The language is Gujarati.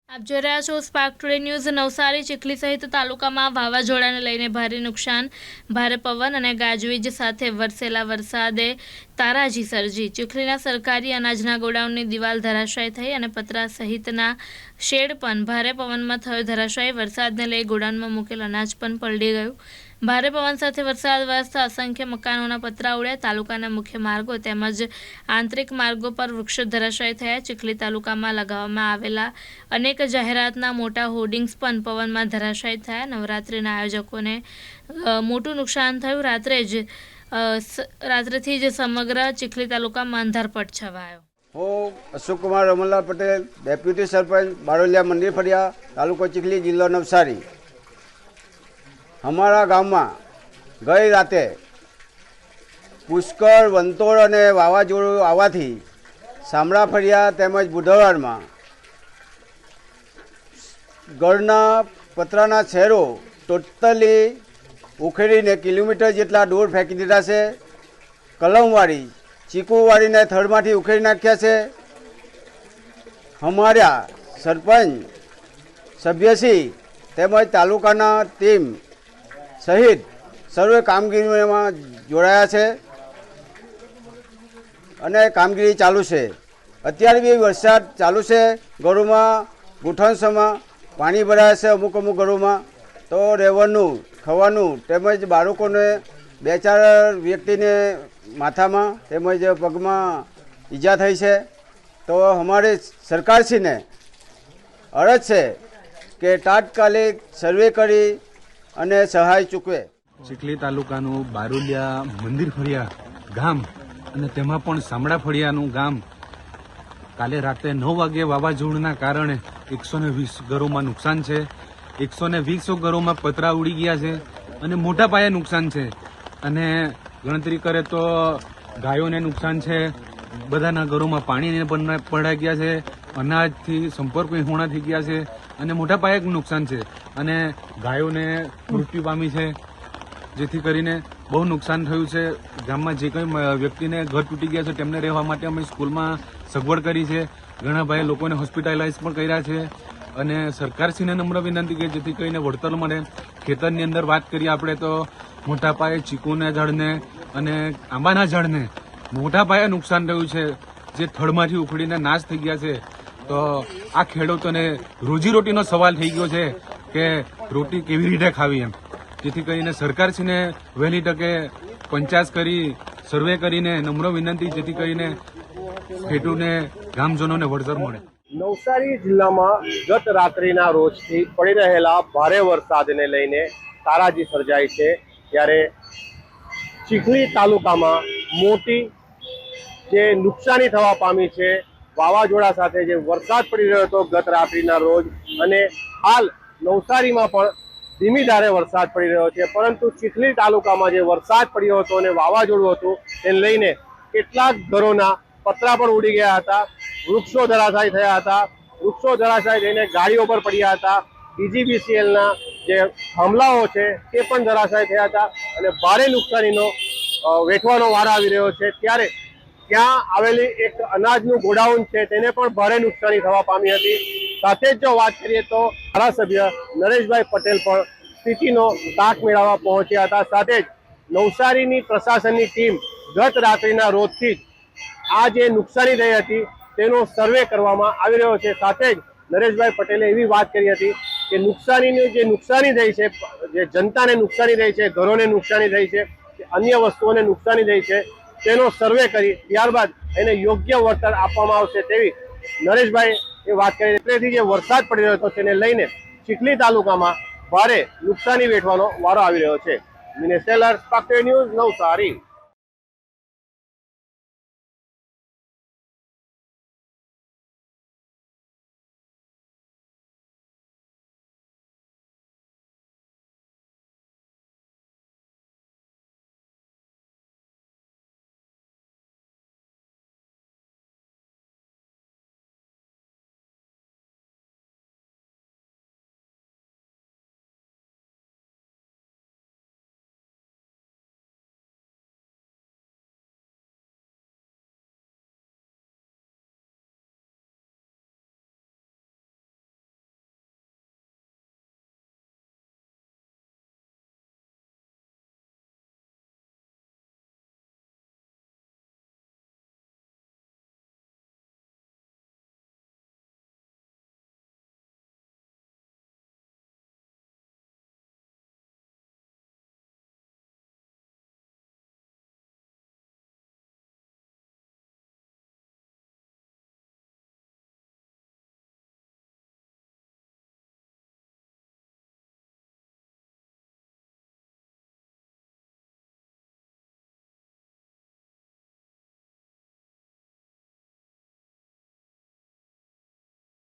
આપ જોઈ રહ્યા છો spark Today News. Navsari Chikhli સહિત તાલુકામાં વાવાઝોડાને લઈને ભારે નુકસાન, ભારે પવન અને ગાજવીજ સાથે વરસેલા વરસાદે તારાજી સર્જી। ચીખલીના સરકારી અનાજના ગોડાઉનની દિવાલ ધરાશાયી થઈ અને પતરા સહિતના શેડ પણ ભારે પવનમાં થયો ધરાશાયી। વરસાદને લઈ ગોડાઉનમાં મૂકેલ અનાજ પણ પલળી ગયું। ભારે પવન સાથે વરસાદ વરસતા અસંખ્ય મકાનોના પતરા ઉડ્યા। તાલુકાના મુખ્ય માર્ગો તેમજ આંતરિક માર્ગો પર વૃક્ષો ધરાશાયી થયા। ચીખલી તાલુકામાં લગાવવામાં આવેલા અનેક જાહેરાતના મોટા હોર્ડિંગ્સ પણ પવનમાં ધરાશાયી થયા। નવરાત્રિના આયોજકોને મોટું નુકસાન થયું। રાત્રેથી જ સમગ્ર ચીખલી તાલુકામાં અંધારપટ છવાયો। હું અશોક કુમાર રમણલાલ પટેલ, ડેપ્યુટી સરપંચ, બારોલિયા મંદિર ફળિયા, તાલુકો ચીખલી, જિલ્લો નવસારી। અમારા ગામમાં ગઈ રાતે પુષ્કળ, વંતોળ અને વાવાઝોડું આવવાથી શામળા ફળિયા તેમજ બુધવારમાં ઘરના પતરાના શેરો ટોટલી ઉખેડીને કિલોમીટર જેટલા દૂર ફેંકી દીધા છે। કલમવાળી, ચીકુવાળીને થડમાંથી ઉખેડી નાખ્યા છે। અમારા સરપંચ, સભ્યશ્રી તેમજ તાલુકાના ટીમ સહિત સર્વે કામગીરીમાં જોડાયા છે અને કામગીરી ચાલુ છે। અત્યારે બી વરસાદ ચાલુ છે। ઘરોમાં ગુઠણસમાં પાણી ભરાયા છે। અમુક ઘરોમાં તો રહેવાનું, ખાવાનું તેમજ બાળકોને 2-4 વ્યક્તિને માથામાં તેમજ પગમાં ઈજા થઈ છે। તો અમારી સરકારશ્રીને અરજ છે કે તાત્કાલિક સર્વે કરી અને સહાય ચૂકવે। ચીખલી તાલુકાનું બારોલિયા મંદિર ફળિયા ગામ અને તેમાં પણ શામળા ફળિયાનું ગામ કાલે રાતે 9 વાગે વાવાઝોડાના કારણે 120 ઘરોમાં નુકસાન છે। 120 ઘરોમાં પતરા ઉડી ગયા છે અને મોટા પાયે નુકસાન છે। અને ગણતરી કરે તો ગાયોને નુકસાન છે, બધાના ઘરોમાં પાણીને પણ પડાઈ ગયા છે, અનાજથી સંપર્ક વિહોણા થઈ ગયા છે અને મોટા પાયે નુકસાન છે અને ગાયોને મૃત્યુ પામી છે, જેથી કરીને બહુ નુકસાન થયું છે। ગામમાં જે કંઈ વ્યક્તિને ઘર તૂટી ગયા છે તેમને રહેવા માટે અમે સ્કૂલમાં સગવડ કરી છે। ઘણા ભાઈ લોકોને હોસ્પિટલાઇઝ પણ કર્યા છે અને સરકારશ્રીને નમ્ર વિનંતી કે જેથી કરીને વળતર મળે। ખેતરની અંદર વાત કરીએ આપણે તો મોટા પાયે ચીકુના ઝાડને અને આંબાના ઝાડને મોટા પાયે નુકસાન થયું છે, જે થડમાંથી ઉખડીને નાશ થઈ ગયા છે। તો આ ખેડૂતોને રોજીરોટીનો સવાલ થઈ ગયો છે કે રોટી કેવી રીતે ખાવી એમ, જેથી કરીને સરકારશ્રીને વહેલી તકે પંચાયત કરી સર્વે કરીને નમ્ર વિનંતી જેથી કરીને ખેડૂતને ગામજનોને વળતર મળે। નવસારી જિલ્લામાં ગત રાત્રિના રોજથી પડી રહેલા ભારે વરસાદને લઈને તારાજી સર્જાઈ છે। ત્યારે ચીખલી તાલુકામાં મોટી જે નુકસાની થવા પામી છે, વાવાઝોડા સાથે જે વરસાદ પડી રહ્યો હતો ગત રાત્રિના રોજ, અને હાલ નવસારીમાં પણ ધીમી ધારે વરસાદ પડી રહ્યો છે। પરંતુ ચીખલી તાલુકામાં જે વરસાદ પડ્યો હતો અને વાવાઝોડું હતું તેને લઈને કેટલાક ઘરોના પતરા પણ ઉડી ગયા હતા, વૃક્ષો ધરાશાયી થયા હતા, વૃક્ષો ધરાશાયી થઈને ગાડીઓ પર પડ્યા હતા, DGBCLના જે થાંભલાઓ છે તે પણ ધરાશાયી થયા હતા અને ભારે નુકસાનીનો વેઠવાનો વાર આવી રહ્યો છે। ત્યારે ત્યાં આવેલી એક અનાજનું ગોડાઉન છે તેને પણ ભારે નુકસાની થવા પામી હતી। સાથે જ જો વાત કરીએ તો ધારાસભ્ય નરેશભાઈ પટેલ પણ સ્થિતિનો તાક મેળવવા પહોંચ્યા હતા। સાથે જ નવસારીની પ્રશાસનની ટીમ ગત રાત્રિના રોજથી જ આ જે નુકસાની થઈ હતી તેનો સર્વે કરવામાં આવી રહ્યો છે। સાથે જ નરેશભાઈ પટેલે એવી વાત કરી હતી કે નુકસાનીની જે નુકસાની થઈ છે, જે જનતાને નુકસાની થઈ છે, ઘરોને નુકસાની થઈ છે, અન્ય વસ્તુઓને નુકસાની થઈ છે, તેનો સર્વે કરી ત્યારબાદ એને યોગ્ય વળતર આપવામાં આવશે તેવી નરેશભાઈ એ વાત કરી। એટલેથી જે વરસાદ પડી રહ્યો હતો તેને લઈને ચીખલી તાલુકામાં ભારે નુકસાની વેઠવાનો વારો આવી રહ્યો છે। Minesh Tailor, Spark Today News, Navsari.